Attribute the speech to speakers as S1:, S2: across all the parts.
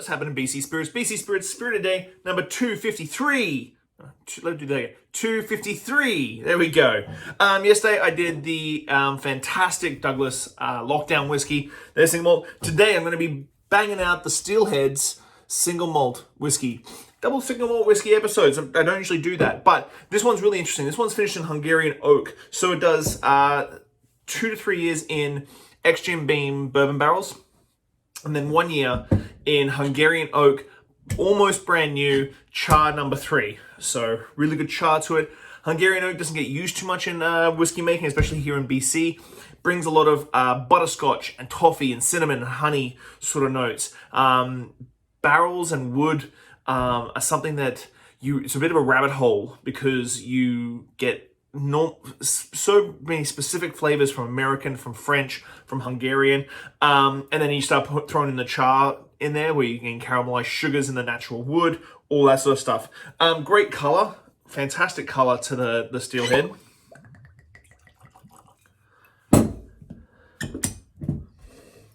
S1: just happened in BC Spirits. BC Spirits Spirit of Day number 253. Let's do that again. 253. There we go. Yesterday I did the fantastic Douglas lockdown whiskey. There's single malt. Today I'm going to be banging out the Stillhead's single malt whiskey. Double single malt whiskey episodes. I don't usually do that, but this one's really interesting. This one's finished in Hungarian Oak. So it does 2 to 3 years in Jim Beam bourbon barrels, and then 1 year in Hungarian Oak, almost brand new, char number 3. So really good char to it. Hungarian Oak doesn't get used too much in whiskey making, especially here in BC. Brings a lot of butterscotch and toffee and cinnamon and honey sort of notes. Barrels and wood are something that it's a bit of a rabbit hole because you get so many specific flavors from American, from French, from Hungarian, and then you start throwing in the char in there where you can caramelize sugars in the natural wood, all that sort of stuff. Great color, fantastic color to the Stillhead.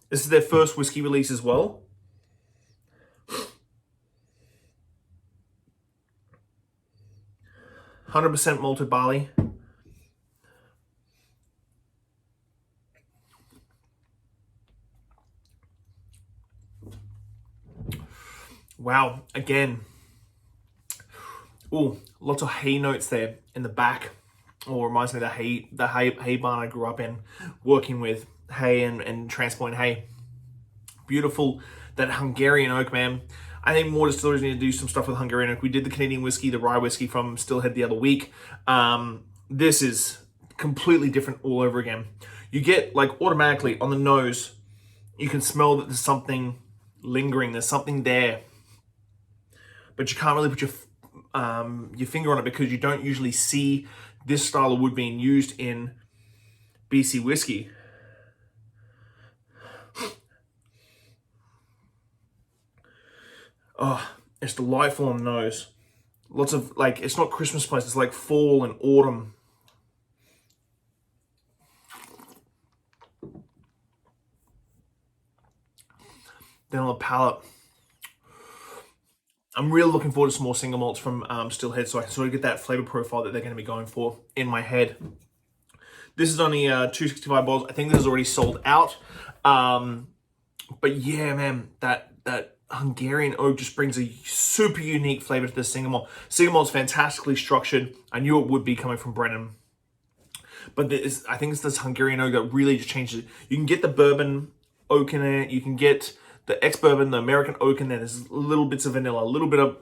S1: This is their first whiskey release as well. %100% malted barley. Wow, again. Ooh, lots of hay notes there in the back. Oh, reminds me of the hay barn I grew up in, working with hay and transporting hay. Beautiful, that Hungarian Oak, man. I think more distilleries need to do some stuff with Hungarian Oak. We did the Canadian whiskey, the rye whiskey from Stillhead the other week. This is completely different all over again. You get, like, automatically on the nose, you can smell that there's something lingering, there's something there. But you can't really put your finger on it because you don't usually see this style of wood being used in BC whiskey. Oh, it's delightful on the nose. Lots of, like, it's not Christmas spice, it's like fall and autumn. Then on the palate, I'm really looking forward to some more single malts from Stillhead, so I can sort of get that flavor profile that they're going to be going for in my head. This is only 265 bottles. I think this is already sold out. But yeah, man, that Hungarian Oak just brings a super unique flavor to this single malt. Single malt's fantastically structured. I knew it would be coming from Brennan. But I think it's this Hungarian Oak that really just changes it. You can get the bourbon oak in it. You can get the ex-bourbon, the American oak in there. There's little bits of vanilla, a little bit of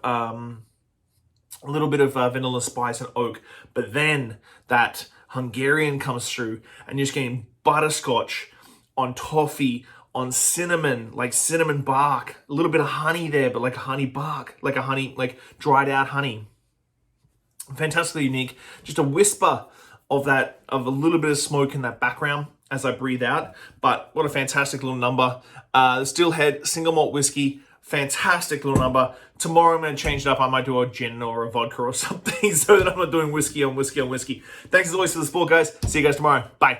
S1: vanilla spice and oak. But then that Hungarian comes through and you're just getting butterscotch on toffee, on cinnamon, like cinnamon bark, a little bit of honey there, but like a honey bark, like dried out honey. Fantastically unique. Just a whisper of a little bit of smoke in that background as I breathe out. But what a fantastic little number. The Stillhead single malt whiskey, fantastic little number. Tomorrow I'm going to change it up. I might do a gin or a vodka or something so that I'm not doing whiskey on whiskey on whiskey. Thanks as always for the support, guys. See you guys tomorrow. Bye.